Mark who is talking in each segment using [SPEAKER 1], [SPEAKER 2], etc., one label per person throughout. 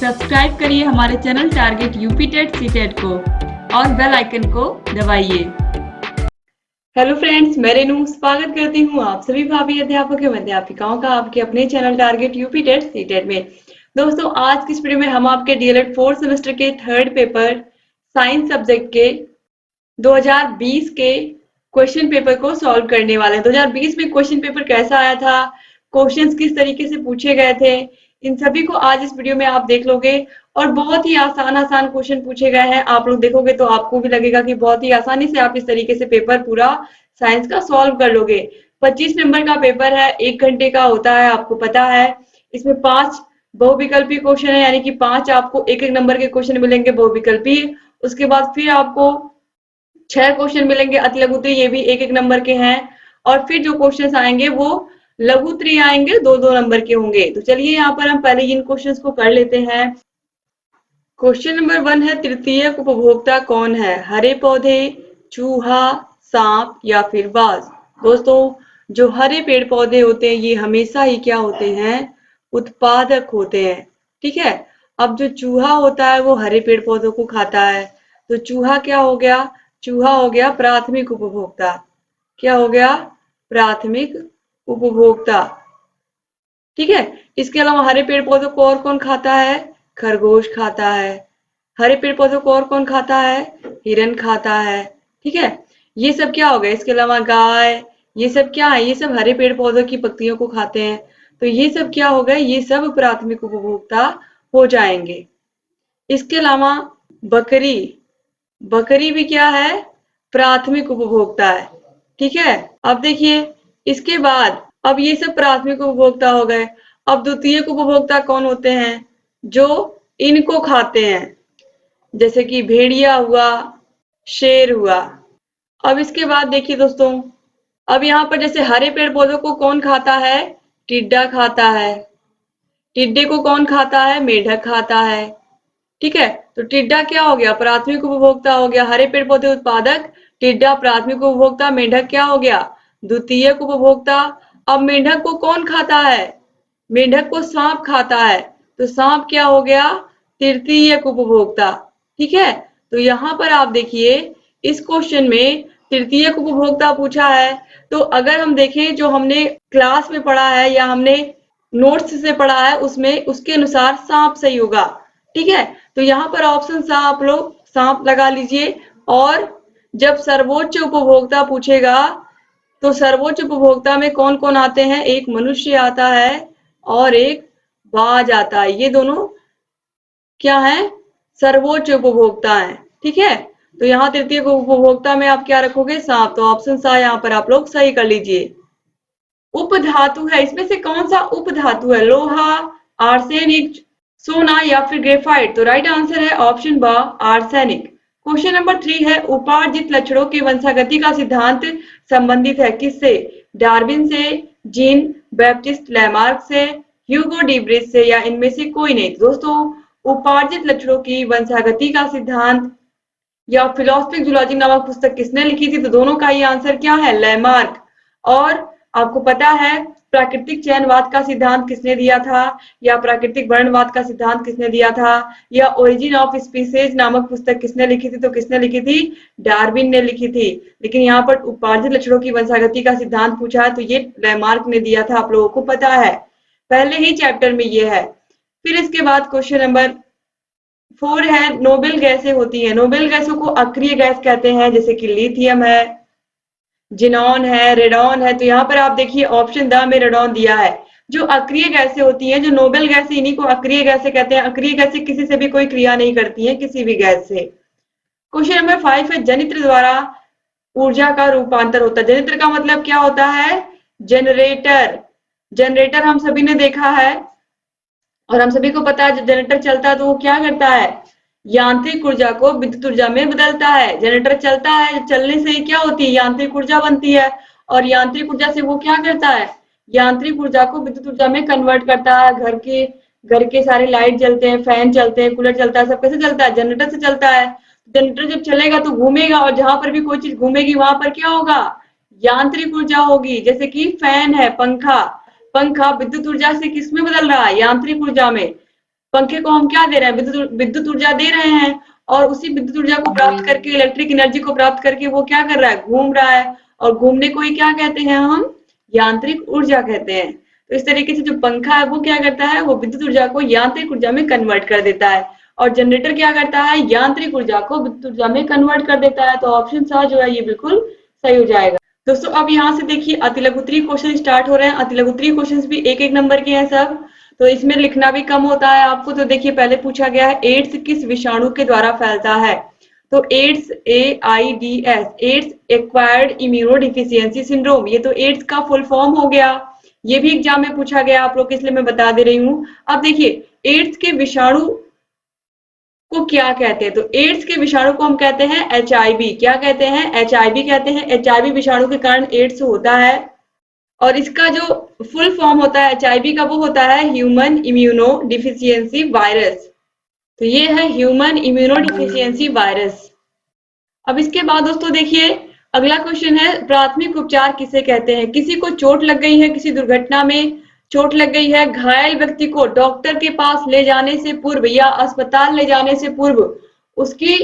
[SPEAKER 1] Subscribe करिए हमारे channel target UP TET CTET को और बेल आइकन को दबाइए। हेलो फ्रेंड्स, मैं रेनू स्वागत करती हूँ आप सभी भावी अध्यापक एवं अध्यापिकाओं का आपके अपने channel target UP TET CTET में। दोस्तों, आज की इस वीडियो में हम आपके डीएलएड 4th सेमेस्टर के थर्ड पेपर साइंस सब्जेक्ट के 2020 के क्वेश्चन पेपर को सॉल्व करने वाले हैं। 2020 में क्वेश्चन पेपर कैसा आया था, क्वेश्चंस किस तरीके से पूछे गए थे, इन सभी को आज इस वीडियो में आप देख लोगे। और बहुत ही आसान आसान क्वेश्चन पूछे गए हैं। आप लोग देखोगे तो आपको भी लगेगा कि बहुत ही आसानी से आप इस तरीके से पेपर पूरा साइंस का सॉल्व कर लोगे। 25 नंबर का पेपर है, 1 घंटे का होता है, आपको पता है। इसमें 5 बहुविकल्पी क्वेश्चन है, यानी कि 5 आपको एक एक नंबर के क्वेश्चन मिलेंगे बहुविकल्पी। उसके बाद फिर आपको 6 क्वेश्चन मिलेंगे अति लघुत्तरी, ये भी एक एक नंबर के हैं। और फिर जो क्वेश्चंस आएंगे वो लघुत्तरी आएंगे, 2-2 नंबर के होंगे। तो चलिए यहाँ पर हम पहले इन क्वेश्चंस को कर लेते हैं। क्वेश्चन नंबर 1 है, तृतीयक उपभोक्ता कौन है? हरे पौधे, चूहा, सांप या फिर बाज? दोस्तों, जो हरे पेड़ पौधे होते हैं ये हमेशा ही क्या होते हैं? उत्पादक होते हैं। ठीक है। अब जो चूहा होता है वो हरे पेड़ पौधों को खाता है, तो चूहा क्या हो गया? चूहा हो गया प्राथमिक उपभोक्ता। क्या हो गया? प्राथमिक उपभोक्ता। ठीक है। इसके अलावा हरे पेड़ पौधों को और कौन खाता है? खरगोश खाता है। हरे पेड़ पौधों को और कौन खाता है? हिरन खाता है। ठीक है। ये सब क्या हो गया? इसके अलावा गाय, ये सब क्या है? ये सब हरे पेड़ पौधों की पत्तियों को खाते हैं। तो ये सब क्या हो गए? ये सब प्राथमिक उपभोक्ता हो जाएंगे। इसके अलावा बकरी, बकरी भी क्या है? प्राथमिक उपभोक्ता है। ठीक है। अब देखिए, इसके बाद अब ये सब प्राथमिक उपभोक्ता हो गए। अब द्वितीयक उपभोक्ता कौन होते हैं? जो इनको खाते हैं, जैसे कि भेड़िया हुआ, शेर हुआ। अब इसके बाद देखिए दोस्तों, अब यहाँ पर जैसे हरे पेड़ पौधों को कौन खाता है? टिड्डा खाता है। टिड्डे को कौन खाता है? मेढक खाता है। ठीक है। तो टिड्डा क्या हो गया? प्राथमिक उपभोक्ता हो गया। हरे पेड़ पौधे उत्पादक, टिड्डा प्राथमिक उपभोक्ता, मेढक क्या हो गया? द्वितीयक उपभोक्ता। अब मेढक को कौन खाता है? मेढक को सांप खाता है, तो सांप क्या हो गया? तृतीयक उपभोक्ता। ठीक है। तो यहाँ पर आप देखिए, इस क्वेश्चन में तृतीयक उपभोक्ता पूछा है। तो अगर हम देखें जो हमने क्लास में पढ़ा है या हमने नोट्स से पढ़ा है, उसमें उसके अनुसार सांप सही होगा। ठीक है। तो यहाँ पर ऑप्शन सा आप लोग सांप लगा लीजिए। और जब सर्वोच्च उपभोक्ता पूछेगा तो सर्वोच्च उपभोक्ता में कौन कौन आते हैं? एक मनुष्य आता है और एक बाज आता है। ये दोनों क्या है? सर्वोच्च उपभोक्ता है। ठीक है। तो यहाँ तृतीय उपभोक्ता में आप क्या रखोगे? सांप। तो ऑप्शन सा यहाँ पर आप लोग सही कर लीजिए। उपधातु है, इसमें से कौन सा उपधातु है? लोहा, आर्सेनिक, सोना या फिर ग्रेफाइट? तो राइट आंसर है ऑप्शन ब, आर्सेनिक। क्वेश्चन नंबर 3 है, उपार्जित लक्षणों के वंशागति का सिद्धांत संबंधित है किससे? डार्विन से, जीन बैप्टिस्ट लैमार्क से, ह्यूगो डीब्रिज से या इनमें से कोई नहीं? दोस्तों, उपार्जित लक्षणों की वंशागति का सिद्धांत या फिलोसफिक जूलॉजी नामक पुस्तक किसने लिखी थी? तो दोनों का ही आंसर क्या है? लैमार्क। और आपको पता है प्राकृतिक चयनवाद का सिद्धांत किसने दिया था, या प्राकृतिक वर्णवाद का सिद्धांत किसने दिया था, या ओरिजिन ऑफ स्पीसीज नामक पुस्तक किसने लिखी थी? तो किसने लिखी थी? डार्विन ने लिखी थी। लेकिन यहाँ पर उपार्जित लक्षणों की वंशागति का सिद्धांत पूछा है तो ये लैमार्क ने दिया था, आप लोगों को पता है, पहले ही चैप्टर में ये है। फिर इसके बाद क्वेश्चन नंबर 4 है, नोबेल गैसें होती हैं। नोबेल गैसों को अक्रिय गैस कहते हैं, जैसे कि लिथियम है, जिनॉन है, रेडॉन है। तो यहाँ पर आप देखिए ऑप्शन द में रेडॉन दिया है। जो अक्रिय गैसें होती हैं, जो नोबेल गैसें, इन्हीं को अक्रिय गैसें कहते हैं। अक्रिय गैसें किसी से भी कोई क्रिया नहीं करती हैं, किसी भी गैस से। क्वेश्चन नंबर 5 है, जनित्र द्वारा ऊर्जा का रूपांतर होता है। जनित्र का मतलब क्या होता है? जनरेटर। जनरेटर हम सभी ने देखा है और हम सभी को पता है, जब जनरेटर चलता है तो वो क्या करता है? यांत्रिक ऊर्जा को विद्युत ऊर्जा में बदलता है। जनरेटर चलता है, चलने से क्या होती है? यांत्रिक ऊर्जा बनती है। और यांत्रिक ऊर्जा से वो क्या करता है? यांत्रिक ऊर्जा को विद्युत ऊर्जा में कन्वर्ट करता है। घर के सारे लाइट जलते हैं, फैन चलते हैं, कूलर चलता है, सब कैसे चलता है? जनरेटर से चलता है। जनरेटर जब चलेगा तो घूमेगा, और जहां पर भी कोई चीज घूमेगी वहां पर क्या होगा? यांत्रिक ऊर्जा होगी। जैसे कि फैन है, पंखा, पंखा विद्युत ऊर्जा से किसमें बदल रहा है? यांत्रिक ऊर्जा में। पंखे को हम क्या दे रहे हैं, विद्युत ऊर्जा दे रहे हैं, और उसी विद्युत ऊर्जा को प्राप्त करके, इलेक्ट्रिक एनर्जी को प्राप्त करके वो क्या कर रहा है, घूम रहा है, और घूमने को ही क्या कहते हैं हम, यांत्रिक ऊर्जा कहते हैं। तो इस तरीके से जो पंखा है वो क्या करता है, वो विद्युत ऊर्जा को यांत्रिक ऊर्जा में कन्वर्ट कर देता है, और जनरेटर क्या करता है, यांत्रिक ऊर्जा को विद्युत ऊर्जा में कन्वर्ट कर देता है। तो ऑप्शन सा जो है ये बिल्कुल सही हो जाएगा। दोस्तों अब यहाँ से देखिए अतिलघुत्तरीय क्वेश्चन स्टार्ट हो रहे हैं। अतिलघुत्तरीय क्वेश्चंस भी एक एक नंबर के हैं सब, तो इसमें लिखना भी कम होता है आपको। तो देखिए पहले पूछा गया है एड्स किस विषाणु के द्वारा फैलता है, तो AIDS AIDS, AIDS acquired immunodeficiency syndrome, ये तो एड्स का फुल फॉर्म हो गया, ये भी एग्जाम में पूछा गया आप लोग के, इसलिए मैं बता दे रही हूँ। अब देखिए एड्स के विषाणु को क्या कहते हैं, तो एड्स के विषाणु को हम कहते हैं HIV। क्या कहते हैं, HIV कहते हैं। HIV विषाणु के कारण एड्स होता है, और इसका जो फुल फॉर्म होता है HIV का वो होता है ह्यूमन इम्यूनो डिफिशियंसी वायरस। तो ये है ह्यूमन इम्यूनो डिफिशियंसी वायरस। अब इसके बाद दोस्तों देखिए अगला क्वेश्चन है प्राथमिक उपचार किसे कहते हैं। किसी को चोट लग गई है, किसी दुर्घटना में चोट लग गई है, घायल व्यक्ति को डॉक्टर के पास ले जाने से पूर्व या अस्पताल ले जाने से पूर्व उसकी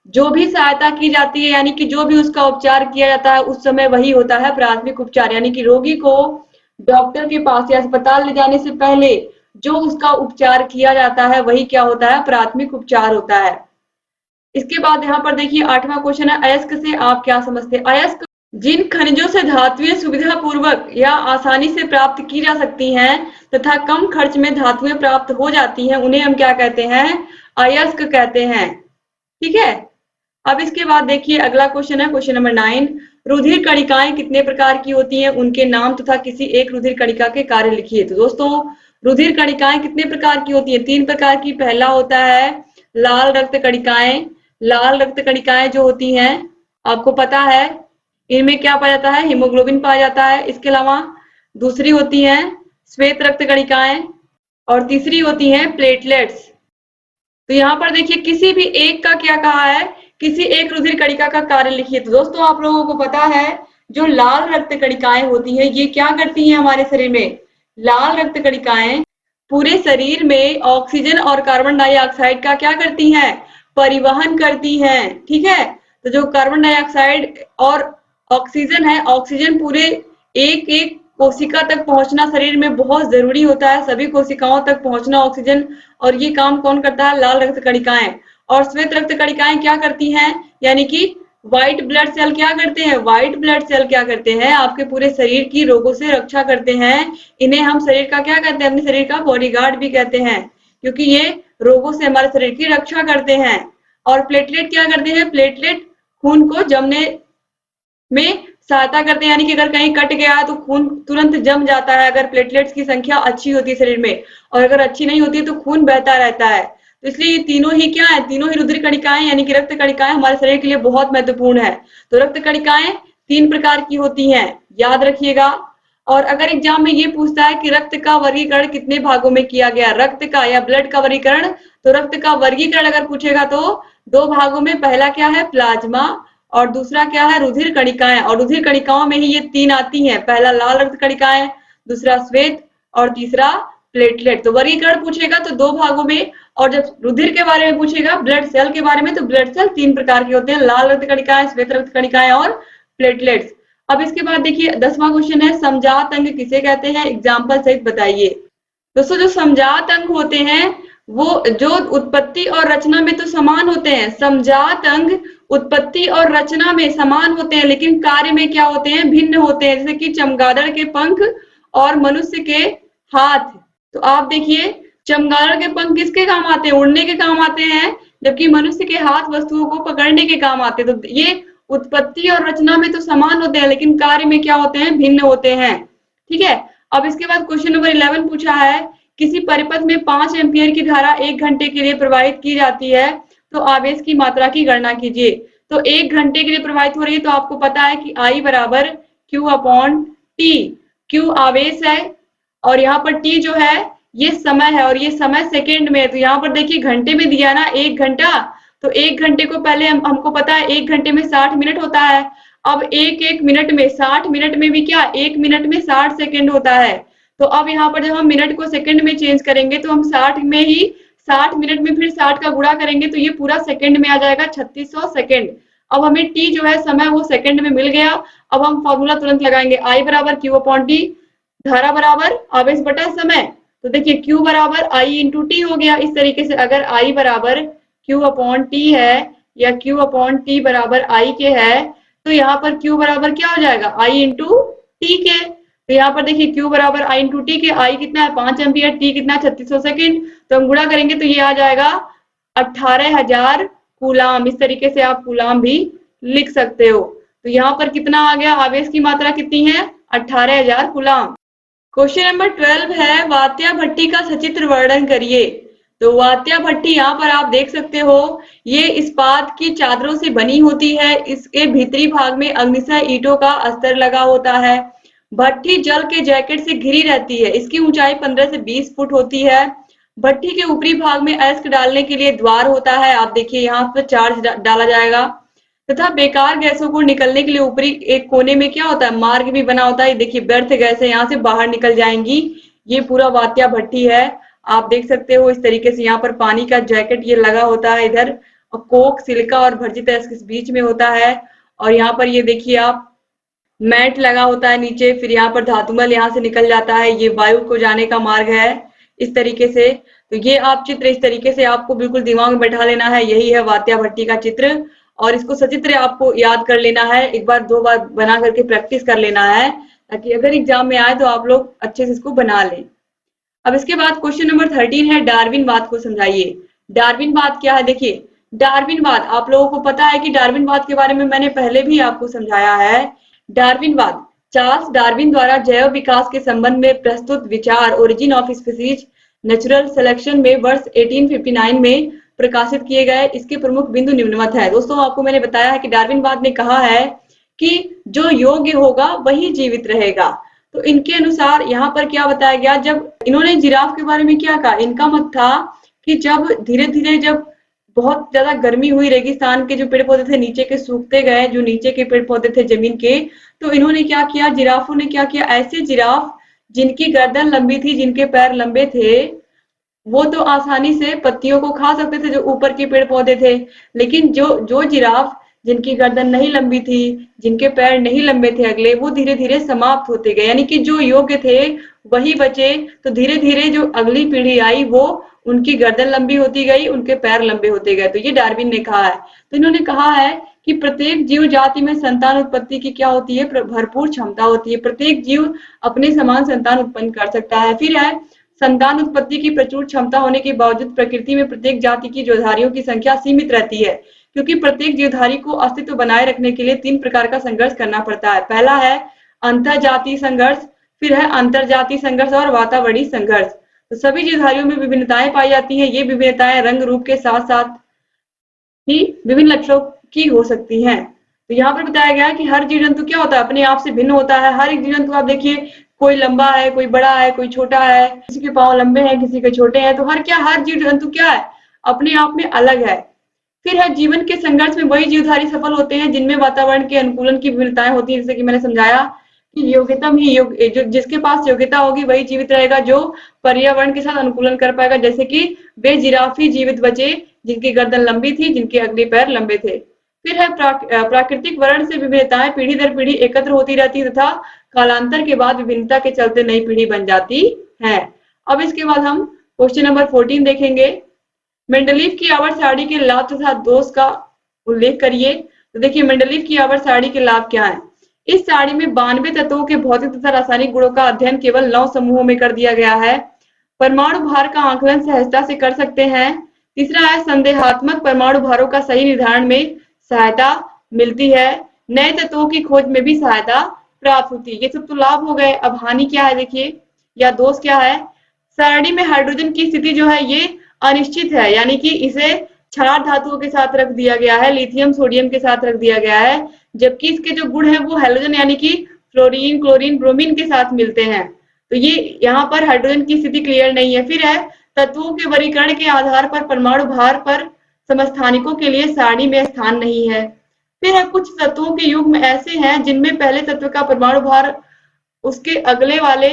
[SPEAKER 1] जो भी सहायता की जाती है, यानी कि जो भी उसका उपचार किया जाता है उस समय वही होता है प्राथमिक उपचार। यानी कि रोगी को डॉक्टर के पास या अस्पताल ले जाने से पहले जो उसका उपचार किया जाता है वही क्या होता है, प्राथमिक उपचार होता है। इसके बाद यहाँ पर देखिए 8वां क्वेश्चन है अयस्क से आप क्या समझते हैं। अयस्क जिन खनिजों से धातुएं सुविधा पूर्वक या आसानी से प्राप्त की जा सकती हैं तथा कम खर्च में धातुएं प्राप्त हो जाती हैं, उन्हें हम क्या कहते हैं, अयस्क कहते हैं। ठीक है। अब इसके बाद देखिए अगला क्वेश्चन है क्वेश्चन नंबर 9, रुधिर कणिकाएं कितने प्रकार की होती हैं, उनके नाम तथा किसी एक रुधिर कणिका के कार्य लिखिए। तो दोस्तों रुधिर कणिकाएं कितने प्रकार की होती है, 3 प्रकार की। पहला होता है लाल रक्त कणिकाएं। लाल रक्त कणिकाएं जो होती हैं आपको पता है इनमें क्या पाया जाता है, हीमोग्लोबिन पाया जाता है। इसके अलावा दूसरी होती है श्वेत रक्त कणिकाएं, और तीसरी होती हैं प्लेटलेट्स। तो यहाँ पर देखिए किसी भी एक का क्या कहा है, किसी एक रुधिर कणिका का कार्य लिखिए। तो दोस्तों आप लोगों को पता है जो लाल रक्त कणिकाएं होती हैं ये क्या करती हैं हमारे शरीर में, लाल रक्त कणिकाएं पूरे शरीर में ऑक्सीजन और कार्बन डाइऑक्साइड का क्या करती हैं, परिवहन करती हैं। ठीक है। तो जो कार्बन डाइऑक्साइड और ऑक्सीजन है, ऑक्सीजन पूरे एक एक कोशिका तक पहुंचना शरीर में बहुत जरूरी होता है, सभी कोशिकाओं तक पहुंचना ऑक्सीजन, और ये काम कौन करता है, लाल रक्त कणिकाएं। और श्वेत रक्त कणिकाएं क्या करती हैं, यानी कि व्हाइट ब्लड सेल क्या करते हैं, व्हाइट ब्लड सेल क्या करते हैं, आपके पूरे शरीर की रोगों से रक्षा करते हैं। इन्हें हम शरीर का क्या कहते हैं, अपने शरीर का बॉडीगार्ड भी कहते हैं, क्योंकि ये रोगों से हमारे शरीर की रक्षा करते हैं। और प्लेटलेट क्या करते हैं, प्लेटलेट खून को जमने में सहायता करते हैं, यानी कि अगर कहीं कट गया है तो खून तुरंत जम जाता है अगर प्लेटलेट्स की संख्या अच्छी होती है शरीर में, और अगर अच्छी नहीं होती है तो खून बहता रहता है। तो इसलिए ये तीनों ही क्या है, तीनों ही रुधिर कणिकाएं यानी कि रक्त कणिकाएं हमारे शरीर के लिए बहुत महत्वपूर्ण है। तो रक्त कणिकाएं 3 प्रकार की होती हैं, याद रखिएगा। और अगर एग्जाम में ये पूछता है कि रक्त का वर्गीकरण कितने भागों में किया गया, रक्त का या ब्लड का वर्गीकरण, तो रक्त का वर्गीकरण अगर पूछेगा तो 2 भागों में, पहला क्या है प्लाज्मा और दूसरा क्या है रुधिर कणिकाएं। और रुधिर कणिकाओं में ही ये 3 आती हैं, पहला लाल रक्त कणिकाएं, दूसरा श्वेत और तीसरा प्लेटलेट। तो वर्गीकरण पूछेगा तो 2 भागों में, और जब रुधिर के बारे में पूछेगा, ब्लड सेल के बारे में, तो ब्लड सेल 3 प्रकार के होते हैं, लाल रक्त कणिकाएं, श्वेत रक्त कणिकाएं और प्लेटलेट्स। अब इसके बाद देखिए 10वां क्वेश्चन है समजात अंग किसे कहते हैं, एग्जाम्पल सहित बताइए। दोस्तों जो समजात अंग होते हैं वो जो उत्पत्ति और रचना में तो समान होते हैं, समजात अंग उत्पत्ति और रचना में समान होते हैं लेकिन कार्य में क्या होते हैं, भिन्न होते हैं। जैसे कि चमगादड़ के पंख और मनुष्य के हाथ। तो आप देखिए चमगादड़ के पंख किसके काम आते हैं, उड़ने के काम आते हैं, जबकि मनुष्य के हाथ वस्तुओं को पकड़ने के काम आते हैं। तो ये उत्पत्ति और रचना में तो समान होते हैं लेकिन कार्य में क्या होते हैं, भिन्न होते हैं। ठीक है। अब इसके बाद क्वेश्चन नंबर 11 पूछा है किसी परिपथ में 5 एम्पियर की धारा 1 घंटे के लिए प्रवाहित की जाती है तो आवेश की मात्रा की गणना कीजिए। तो 1 घंटे के लिए प्रवाहित हो रही है तो आपको पता है कि I बराबर Q/T। Q आवेश है और यहाँ पर T जो है ये समय है और ये समय सेकेंड में है। तो यहाँ पर देखिए घंटे में दिया ना 1 घंटा, तो 1 घंटे को पहले हमको पता है 1 घंटे में 60 मिनट होता है। अब 1 मिनट में 60 मिनट में भी क्या 1 मिनट में 60 सेकेंड होता है। तो अब यहाँ पर जब हम मिनट को सेकंड में चेंज करेंगे तो हम 60 में ही 60 मिनट में फिर 60 का गुणा करेंगे तो ये पूरा सेकंड में आ जाएगा 3600 सेकंड। अब हमें टी जो है समय वो सेकंड में मिल गया। अब हम फॉर्मूला तुरंत लगाएंगे, आई बराबर क्यू अपॉन टी, धारा बराबर आवेश बटा समय। तो देखिए क्यू बराबर आई इंटू टी हो गया। इस तरीके से अगर आई बराबर क्यू अपॉन टी है या क्यू अपॉन टी बराबर आई के है तो यहाँ पर क्यू बराबर क्या हो जाएगा, आई इंटू टी के। तो यहाँ पर देखिए क्यू बराबर आई इंटू टी के, आई कितना है 5 एम्पियर, टी कितना है 3600 सेकंड। तो हम गुणा करेंगे तो ये आ जाएगा 18,000 कूलाम। इस तरीके से आप कूलाम भी लिख सकते हो। तो यहाँ पर कितना आ गया, आवेश की मात्रा कितनी है 18,000 कूलाम। क्वेश्चन नंबर 12 है वात्या भट्टी का सचित्र वर्णन करिए। तो वात्या भट्टी यहाँ पर आप देख सकते हो, ये इस्पात की चादरों से बनी होती है। इसके भीतरी भाग में अग्निशय ईंटों का अस्तर लगा होता है। भट्टी जल के जैकेट से घिरी रहती है। इसकी ऊंचाई 15 से 20 फुट होती है। भट्टी के ऊपरी भाग में अयस्क डालने के लिए द्वार होता है। आप देखिए यहाँ पर चार्ज डाला जाएगा तथा बेकार गैसों को निकलने के लिए ऊपरी एक कोने में क्या होता है, मार्ग भी बना होता है। देखिए व्यर्थ गैसें यहाँ से बाहर निकल जाएंगी। ये पूरा वात्या भट्टी है। आप देख सकते हो इस तरीके से यहाँ पर पानी का जैकेट ये लगा होता है इधर, और कोक, सिलिका और भर्जित अयस्क इस बीच में होता है। और यहाँ पर ये देखिए आप मैट लगा होता है नीचे, फिर यहाँ पर धातुमल यहाँ से निकल जाता है। ये वायु को जाने का मार्ग है इस तरीके से। तो ये आप चित्र इस तरीके से आपको बिल्कुल दिमाग में बैठा लेना है, यही है वात्या भट्टी का चित्र। और इसको सचित्र आपको याद कर लेना है, एक बार दो बार बना करके प्रैक्टिस कर लेना है, ताकि अगर एग्जाम में आए तो आप लोग अच्छे से इसको बना लें। अब इसके बाद क्वेश्चन नंबर 13 है डार्विनवाद को समझाइए। डार्विनवाद क्या है, देखिए डार्विनवाद आप लोगों को पता है कि डार्विनवाद के बारे में मैंने पहले भी आपको समझाया है। डार्विनवाद चार्ल्स डार्विन द्वारा जैव विकास के संबंध में प्रस्तुत विचार origin of species natural selection में वर्ष 1859 में प्रकाशित किए गए। इसके प्रमुख बिंदु निम्नवत है। दोस्तों आपको मैंने बताया है कि डार्विनवाद ने कहा है कि जो योग्य होगा वही जीवित रहेगा। तो इनके अनुसार यहाँ पर क्या बताया गया, जब इन्होंने जिराफ के बारे में क्या कहा, इनका मत था कि जब धीरे धीरे जब बहुत ज्यादा गर्मी हुई, रेगिस्तान के जो पेड़ पौधे थे नीचे के सूखते गए, जो नीचे के पेड़ पौधे थे जमीन के, तो इन्होंने क्या किया, जिराफों ने क्या किया, ऐसे जिराफ जिनकी गर्दन लंबी थी, जिनके पैर लंबे थे, वो तो आसानी से पत्तियों को खा सकते थे जो ऊपर के पेड़ पौधे थे। लेकिन जो जिराफ जिनकी गर्दन नहीं लंबी थी, जिनके पैर नहीं लंबे थे अगले, वो धीरे धीरे समाप्त होते गए, यानी कि जो योग्य थे वही बचे। तो धीरे धीरे जो अगली पीढ़ी आई वो उनकी गर्दन लंबी होती गई, उनके पैर लंबे होते गए। तो ये डार्विन ने कहा है। तो इन्होंने कहा है कि प्रत्येक जीव जाति में संतान उत्पत्ति की क्या होती है, भरपूर क्षमता होती है। प्रत्येक जीव अपने समान संतान उत्पन्न कर सकता है। फिर है संतान उत्पत्ति की प्रचुर क्षमता होने के बावजूद प्रकृति में प्रत्येक जाति की जीवधारियों की संख्या सीमित रहती है, क्योंकि प्रत्येक जीवधारी को अस्तित्व बनाए रखने के लिए 3 प्रकार का संघर्ष करना पड़ता है। पहला है अंतरजातीय संघर्ष, फिर है अंतरजातीय संघर्ष और वातावरणीय संघर्ष। तो सभी जीवधारियों में विभिन्नताएं पाई जाती हैं। ये विभिन्नताएं रंग रूप के साथ साथ ही विभिन्न लक्षणों की हो सकती हैं। तो यहाँ पर बताया गया है कि हर जीव जंतु क्या होता है, अपने आप से भिन्न होता है। हर एक जीव जंतु आप देखिए, कोई लंबा है, कोई बड़ा है, कोई छोटा है, किसी के पांव लंबे हैं, किसी के छोटे हैं। तो हर जीव जंतु क्या है, अपने आप में अलग है। फिर है जीवन के संघर्ष में वही जीवधारी सफल होते हैं जिनमें वातावरण के अनुकूलन की विभिन्नताएं होती है। जैसे कि मैंने समझाया कि योग्यता ही जो जिसके पास योग्यता होगी वही जीवित रहेगा, जो पर्यावरण के साथ अनुकूलन कर पाएगा। जैसे कि वे जिराफ ही जीवित बचे जिनकी गर्दन लंबी थी, जिनके अगले पैर लंबे थे। फिर है प्राकृतिक वर्ण से विभिन्नताएं पीढ़ी दर पीढ़ी एकत्र होती रहती है तथा कालांतर के बाद विभिन्नता के चलते नई पीढ़ी बन जाती है। अब इसके बाद हम क्वेश्चन नंबर 14 देखेंगे। मेंडलीव की आवर्त सारणी के लाभ तथा दोष का उल्लेख करिए। तो देखिए मेंडलीव की आवर्त सारणी के लाभ क्या है। इस सारणी में 92 तत्वों के भौतिक तथा रासायनिक गुणों का अध्ययन केवल 9 समूहों में कर दिया गया है। परमाणु भार का आकलन सहजता से कर सकते हैं। तीसरा है संदेहात्मक परमाणु भारों का सही निर्धारण में सहायता मिलती है। नए तत्वों की खोज में भी सहायता प्राप्त होती है। ये सब तो लाभ हो गए। अब हानि क्या है देखिए, या दोष क्या है। सारणी में हाइड्रोजन की स्थिति जो है ये अनिश्चित है, यानी कि इसे क्षार धातुओं के साथ रख दिया गया है, लिथियम सोडियम के साथ रख दिया गया है, जबकि इसके जो गुण है वो हैलोजन यानी कि फ्लोरीन, क्लोरीन, ब्रोमीन के साथ मिलते हैं। तो ये यहाँ पर हाइड्रोजन की स्थिति क्लियर नहीं है। फिर है तत्वों के वर्गीकरण के आधार पर परमाणु भार पर समस्थानिकों के लिए सारणी में स्थान नहीं है। फिर है कुछ तत्वों के युग्म ऐसे हैं जिनमें पहले तत्व का परमाणु भार उसके अगले वाले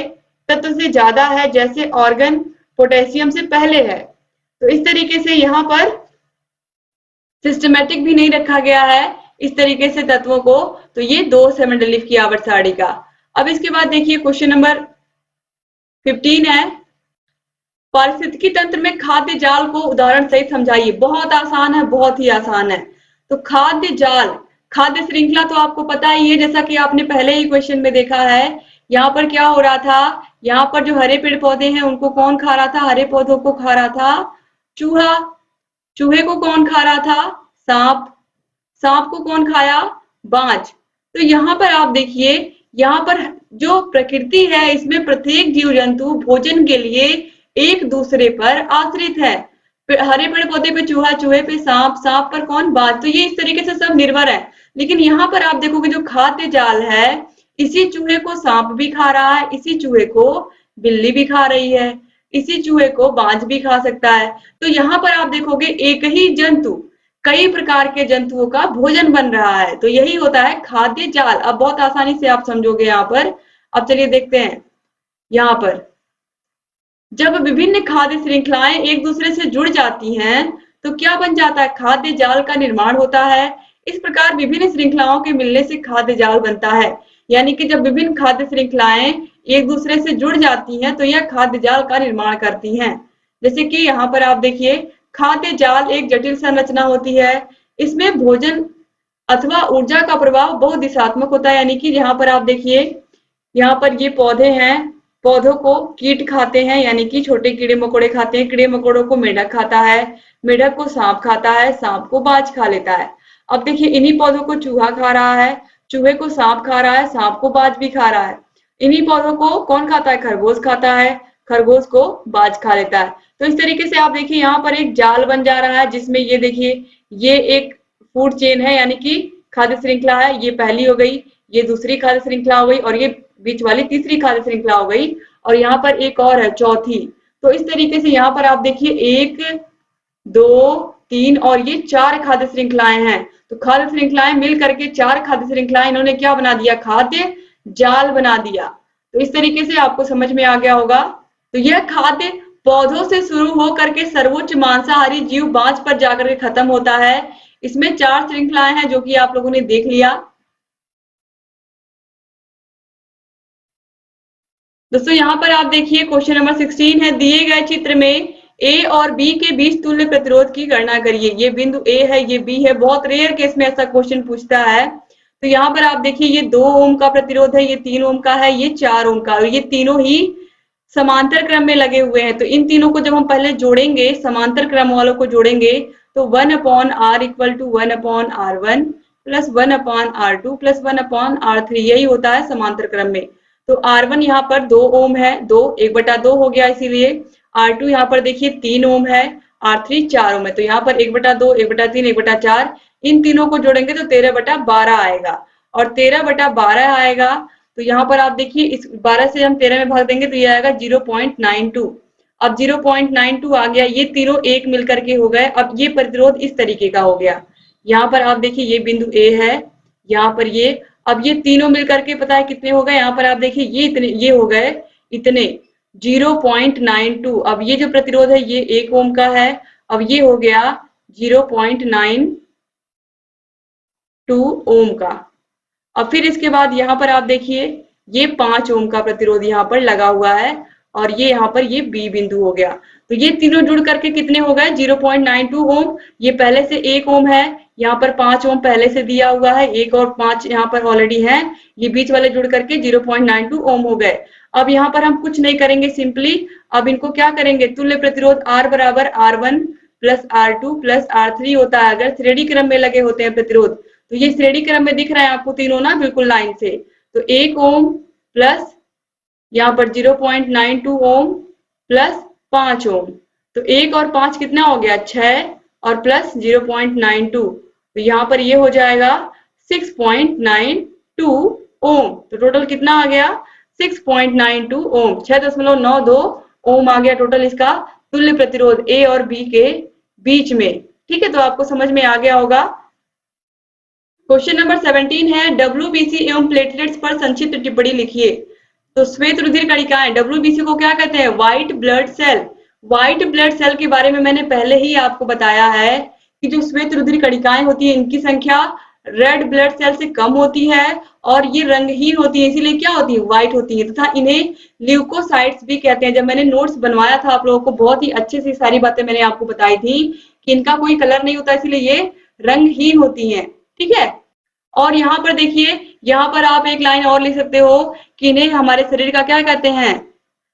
[SPEAKER 1] तत्व से ज्यादा है, जैसे ऑर्गन पोटेशियम से पहले है। तो इस तरीके से यहाँ पर सिस्टमेटिक भी नहीं रखा गया है इस तरीके से तत्वों को। तो ये 2 समंडलिफ की आवर्त सारणी का। अब इसके बाद देखिए क्वेश्चन नंबर 15 है, पारिस्थितिकी तंत्र में खाद्य जाल को उदाहरण सहित समझाइए। बहुत आसान है, बहुत ही आसान है। तो खाद्य जाल, खाद्य श्रृंखला तो आपको पता ही है, जैसा कि आपने पहले ही क्वेश्चन में देखा है। यहाँ पर क्या हो रहा था, यहाँ पर जो हरे पेड़ पौधे हैं उनको कौन खा रहा था, हरे पौधों को खा रहा था चूहा। चूहे को कौन खा रहा था, सांप। सांप को कौन खाया, बाज। तो यहाँ पर आप देखिए, यहाँ पर जो प्रकृति है इसमें प्रत्येक जीव जंतु भोजन के लिए एक दूसरे पर आश्रित है। हरे पेड़ पौधे पे चूहा, चूहे पे सांप, सांप पर कौन, बाज। तो ये इस तरीके से सब निर्भर है। लेकिन यहाँ पर आप देखोगे जो खाद्य जाल है, इसी चूहे को सांप भी खा रहा है, इसी चूहे को बिल्ली भी खा रही है, इसी चूहे को बाज भी खा सकता है। तो यहाँ पर आप देखोगे एक ही जंतु कई प्रकार के जंतुओं का भोजन बन रहा है। तो यही होता है खाद्य जाल। अब बहुत आसानी से आप समझोगे यहाँ पर। अब चलिए देखते हैं, यहाँ पर जब विभिन्न खाद्य श्रृंखलाएं एक दूसरे से जुड़ जाती हैं तो क्या बन जाता है, खाद्य जाल का निर्माण होता है। इस प्रकार विभिन्न श्रृंखलाओं के मिलने से खाद्य जाल बनता है। यानी कि जब विभिन्न खाद्य श्रृंखलाएं एक दूसरे से जुड़ जाती हैं तो यह खाद्य जाल का निर्माण करती हैं। जैसे कि यहाँ पर आप देखिए, खाद्य जाल एक जटिल संरचना होती है। इसमें भोजन अथवा ऊर्जा का प्रभाव बहुत दिशात्मक होता है। यानी कि यहाँ पर आप देखिए, यहाँ पर ये पौधे हैं, पौधों को कीट खाते हैं, यानी कि छोटे कीड़े मकोड़े खाते हैं। कीड़े मकोड़ों को मेढक खाता है, मेढक को सांप खाता है, सांप को बाज खा लेता है। अब देखिए, इन्हीं पौधों को चूहा खा रहा है, चूहे को सांप खा रहा है, सांप को बाज भी खा रहा है। इन्हीं पौधों को कौन खाता है, खरगोश खाता है, खरगोश को बाज खा लेता है। तो इस तरीके से आप देखिए, यहाँ पर एक जाल बन जा रहा है जिसमें ये देखिए, ये एक फूड चेन है, यानी कि खाद्य श्रृंखला है। ये पहली हो गई, ये दूसरी खाद्य श्रृंखला हो गई, और ये बीच वाली तीसरी खाद्य श्रृंखला हो गई, और यहाँ पर एक और है चौथी। तो इस तरीके से यहाँ पर आप देखिए 1, 2, 3 और ये 4 खाद्य श्रृंखलाएं हैं। तो खाद्य श्रृंखलाएं मिल करके 4 खाद्य श्रृंखलाएं इन्होंने क्या बना दिया, खाद्य जाल बना दिया। तो इस तरीके से आपको समझ में आ गया होगा। तो यह खाद्य पौधों से शुरू हो करके सर्वोच्च मांसाहारी जीव बाज पर जाकर के खत्म होता है। इसमें 4 श्रृंखलाएं हैं जो कि आप लोगों ने देख लिया। दोस्तों यहाँ पर आप देखिए क्वेश्चन नंबर 16 है, दिए गए चित्र में ए और बी के बीच तुल्य प्रतिरोध की गणना करिए। ये बिंदु ए है, ये बी है। बहुत रेयर केस में ऐसा क्वेश्चन पूछता है। तो यहाँ पर आप देखिए, ये 2 ओम का प्रतिरोध है, ये 3 ओम का है, ये 4 ओम का, और ये तीनों ही समांतर क्रम में लगे हुए हैं। तो इन तीनों को जब हम पहले जोड़ेंगे, समांतर क्रम वालों को जोड़ेंगे, तो 1/r equal to 1/r1 plus 1/r2 plus 1/r3, यही होता है समांतर क्रम में। तो R1 यहाँ पर 2 ओम है, 2 1/2 हो गया, इसीलिए R2 यहाँ पर देखिए 3 ओम है, R3 4 ओम है। तो यहाँ पर 1/2, 1/3, 1/4, इन तीनों को जोड़ेंगे तो 13/12 आएगा, और 13/12 आएगा। तो यहाँ पर आप देखिए, इस 12 से हम 13 में भाग देंगे तो ये आएगा 0.92। अब 0.92 आ गया, ये तीनों एक मिलकर के हो गए। अब ये प्रतिरोध इस तरीके का हो गया। यहाँ पर आप देखिए, ये बिंदु ए है, यहाँ पर ये, अब ये तीनों मिलकर के पता है कितने हो गए। यहाँ पर आप देखिए, ये इतने, ये हो गए इतने 0.92। अब ये जो प्रतिरोध है ये 1 ओम का है, अब ये हो गया 0.92 ओम का। अब फिर इसके बाद यहाँ पर आप देखिए, ये 5 ओम का प्रतिरोध यहाँ पर लगा हुआ है, और ये यहाँ पर ये बी बिंदु हो गया। तो ये तीनों जुड़ करके कितने हो गए, 0.92 ओम। ये पहले से 1 ओम है, यहाँ पर 5 ओम पहले से दिया हुआ है, 1 और 5 यहाँ पर ऑलरेडी है, ये बीच वाले जुड़ करके 0.92 ओम हो गए। अब यहाँ पर हम कुछ नहीं करेंगे, सिंपली अब इनको क्या करेंगे, तुल्य प्रतिरोध R बराबर R1 plus R2 plus R3 होता है। अगर श्रेणी क्रम में लगे होते हैं प्रतिरोध, तो ये श्रेणी क्रम में दिख रहा है आपको तीनों ना, बिल्कुल लाइन से। तो 1 ओम प्लस यहाँ पर 0.92 ओम प्लस 5 ओम, तो 1 और 5 कितना हो गया, 6, और प्लस 0.92, तो यहाँ पर ये हो जाएगा 6.92 ओम। तो टोटल कितना आ गया, 6.92 ओम, 6.92 ओम आ गया टोटल इसका तुल्य प्रतिरोध ए और बी के बीच में। ठीक है, तो आपको समझ में आ गया होगा। क्वेश्चन नंबर 17 है, WBC एवं प्लेटलेट्स पर संक्षिप्त टिप्पणी लिखिए। तो श्वेत रुधिर कणिकाएं, WBC को क्या कहते हैं, white blood cell. White blood cell के बारे में मैंने पहले ही आपको बताया है कि जो श्वेत रुधिर कणिकाएं होती हैं इनकी संख्या रेड ब्लड सेल से कम होती है और ये रंगहीन होती है, इसीलिए क्या होती है, व्हाइट होती है, तथा इन्हें ल्यूकोसाइट्स भी कहते हैं। जब मैंने नोट्स बनवाया था आप लोगों को बहुत ही अच्छे से सारी बातें मैंने आपको बताई थी कि इनका कोई कलर नहीं होता, इसलिए ये रंगहीन होती हैं। ठीक है, और यहाँ पर देखिए, यहाँ पर आप एक लाइन और लिख सकते हो कि इन्हें हमारे शरीर का क्या कहते हैं,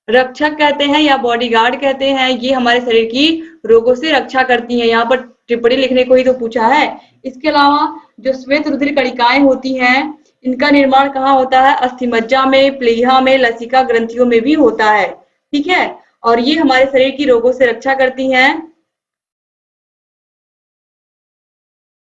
[SPEAKER 1] रक्षक कहते हैं या बॉडीगार्ड कहते हैं। ये हमारे शरीर की रोगों से रक्षा करती हैं। यहाँ पर टिप्पणी लिखने को ही तो पूछा है। इसके अलावा जो श्वेत रुधिर कणिकाएं होती हैं इनका निर्माण कहाँ होता है, अस्थिमज्जा में, प्लीहा में, लसिका ग्रंथियों में भी होता है। ठीक है, और ये हमारे शरीर की रोगों से रक्षा करती हैं।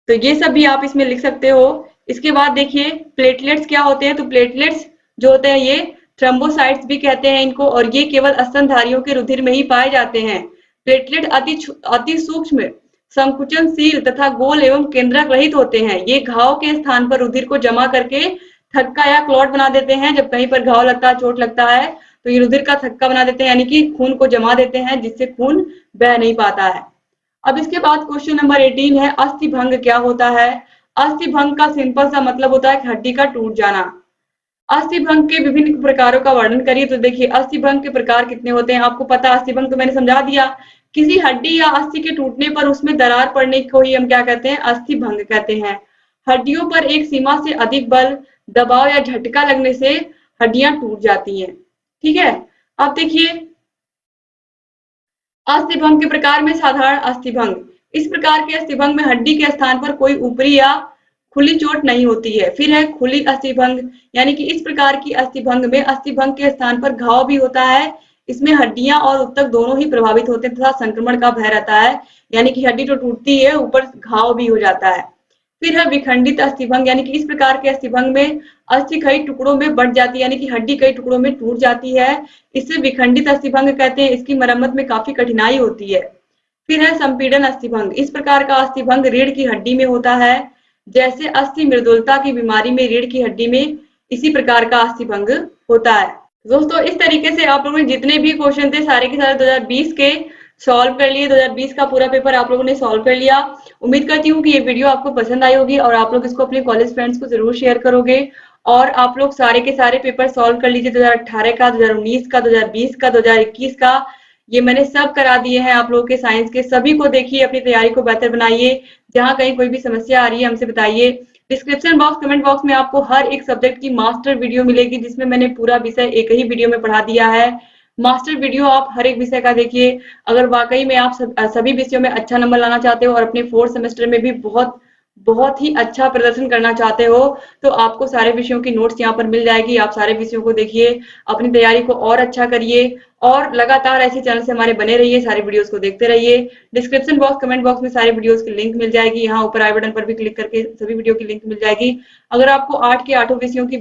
[SPEAKER 1] तो ये सब भी आप इसमें लिख सकते हो। इसके बाद देखिए प्लेटलेट्स क्या होते हैं, तो प्लेटलेट्स जो होते हैं ये थ्रोम्बोसाइट्स भी कहते हैं इनको, और ये केवल स्तनधारियों के रुधिर में ही पाए जाते हैं। प्लेटलेट अति सूक्ष्म, संकुचनशील तथा गोल एवं केंद्रक रहित होते हैं। ये घाव के स्थान पर रुधिर को जमा करके थक्का या क्लॉट बना देते हैं। जब कहीं पर घाव लगता है, चोट लगता है, तो ये रुधिर का थक्का बना देते हैं, यानी कि खून को जमा देते हैं, जिससे खून बह नहीं पाता है। अब इसके बाद क्वेश्चन नंबर 18 है, अस्थि भंग क्या होता है। अस्थि भंग का सिंपल सा मतलब होता है कि हड्डी का टूट जाना। अस्थि भंग के विभिन्न प्रकारों का वर्णन करिए। तो देखिए अस्थि भंग के प्रकार कितने होते हैं, आपको पता है। अस्थि भंग तो मैंने समझा दिया, किसी हड्डी या अस्थि के टूटने पर उसमें दरार पड़ने को ही हम क्या कहते हैं, अस्थि भंग कहते हैं। हड्डियों पर एक सीमा से अधिक बल, दबाव या झटका लगने से हड्डियां टूट जाती हैं। ठीक है, अब देखिए अस्थिभंग के प्रकार में साधारण अस्थिभंग, इस प्रकार के अस्थिभंग में हड्डी के स्थान पर कोई ऊपरी या खुली चोट नहीं होती है। फिर है खुली अस्थिभंग, यानी कि इस प्रकार की अस्थिभंग में अस्थिभंग के स्थान पर घाव भी होता है। इसमें हड्डियां और ऊतक दोनों ही प्रभावित होते हैं तथा संक्रमण का भय रहता है, यानी कि हड्डी तो टूटती है, ऊपर घाव भी हो जाता है। फिर है विखंडित अस्थिभंग, यानी कि इस प्रकार के अस्थिभंग में अस्थि कई टुकड़ों में बंट जाती है, यानी कि हड्डी कई टुकड़ों में टूट जाती है। इसे विखंडित अस्थिभंग कहते हैं। इसकी मरम्मत में काफी कठिनाई होती है। फिर है संपीड़न अस्थिभंग, इस प्रकार का अस्थिभंग रीढ़ की हड्डी में होता है। जैसे अस्थि मृदुलता की बीमारी में रीढ़ की हड्डी में इसी प्रकार का अस्थिभंग होता है। दोस्तों इस तरीके से आप लोगों ने जितने भी क्वेश्चन थे सारे के सारे 2020 के सॉल्व कर लिए। 2020 का पूरा पेपर आप लोगों ने सॉल्व कर लिया। उम्मीद करती हूँ कि ये वीडियो आपको पसंद आई होगी और आप लोग इसको अपने कॉलेज फ्रेंड्स को जरूर शेयर करोगे। और आप लोग सारे के सारे पेपर सॉल्व कर लीजिए, 2018 का, 2019 का, 2020 का, 2021 का। ये मैंने सब करा दिए हैं आप लोगों के साइंस के। सभी को देखिए, अपनी तैयारी को बेहतर बनाइए। जहां कहीं कोई भी समस्या आ रही है हमसे बताइए। डिस्क्रिप्शन बॉक्स, कमेंट बॉक्स में आपको हर एक सब्जेक्ट की मास्टर वीडियो मिलेगी, जिसमें मैंने पूरा विषय एक ही वीडियो में पढ़ा दिया है। मास्टर वीडियो आप हर एक विषय का देखिए। अगर वाकई में आप सभी विषयों में अच्छा नंबर लाना चाहते हो और अपने 4th सेमेस्टर में भी बहुत ही अच्छा प्रदर्शन करना चाहते हो, तो आपको सारे विषयों की नोट्स यहाँ पर मिल जाएगी। आप सारे विषयों को देखिए, अपनी तैयारी को और अच्छा करिए और लगातार ऐसे चैनल से हमारे बने रहिए, सारी वीडियोस को देखते रहिए। डिस्क्रिप्शन बॉक्स, कमेंट बॉक्स में सारी वीडियोस की लिंक मिल जाएगी। यहाँ ऊपर आई बटन पर भी क्लिक करके सभी वीडियो की लिंक मिल जाएगी। अगर आपको 8 के 8 विषयों की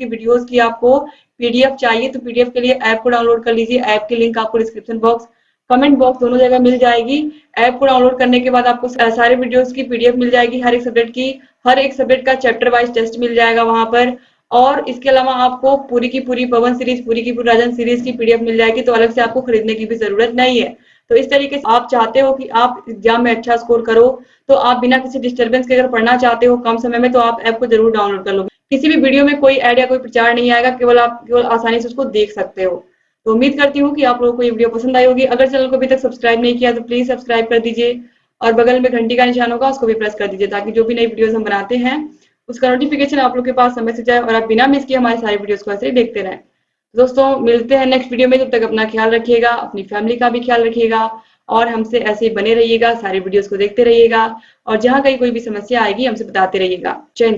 [SPEAKER 1] वीडियोस की आपको पीडीएफ चाहिए, तो पीडीएफ के लिए ऐप को डाउनलोड कर लीजिए। ऐप की लिंक आपको डिस्क्रिप्शन बॉक्स, कमेंट बॉक्स दोनों जगह मिल जाएगी। ऐप को डाउनलोड करने के बाद आपको सारे वीडियोस की पीडीएफ मिल जाएगी। हर एक सब्जेक्ट का चैप्टर वाइज टेस्ट मिल जाएगा वहां पर। और इसके अलावा आपको पूरी की पूरी पवन सीरीज, पूरी की पूरी राजन सीरीज की पीडीएफ मिल जाएगी, तो अलग से आपको खरीदने की भी जरूरत नहीं है। तो इस तरीके से आप चाहते हो कि आप एग्जाम में अच्छा स्कोर करो, तो आप बिना किसी डिस्टर्बेंस के अगर पढ़ना चाहते हो कम समय में, तो आप ऐप को जरूर डाउनलोड कर लो। किसी भी वीडियो में कोई ऐड या कोई प्रचार नहीं आएगा, केवल आसानी से उसको देख सकते हो। तो उम्मीद करती हूँ कि आप लोगों को ये वीडियो पसंद आई होगी। अगर चैनल को अभी तक सब्सक्राइब नहीं किया तो प्लीज सब्सक्राइब कर दीजिए और बगल में घंटी का निशान होगा उसको भी प्रेस कर दीजिए, ताकि जो भी नई वीडियोस हम बनाते हैं उसका नोटिफिकेशन आप लोग के पास समय से जाए और आप बिना मिस किए हमारे सारे वीडियोस को ऐसे ही देखते रहें। दोस्तों मिलते हैं नेक्स्ट वीडियो में, तब तक अपना ख्याल रखिएगा, अपनी फैमिली का भी ख्याल रखिएगा और हमसे ऐसे ही बने रहिएगा, सारे वीडियोस को देखते रहिएगा और जहां कहीं कोई भी समस्या आएगी हमसे बताते रहिएगा। जय हिंद।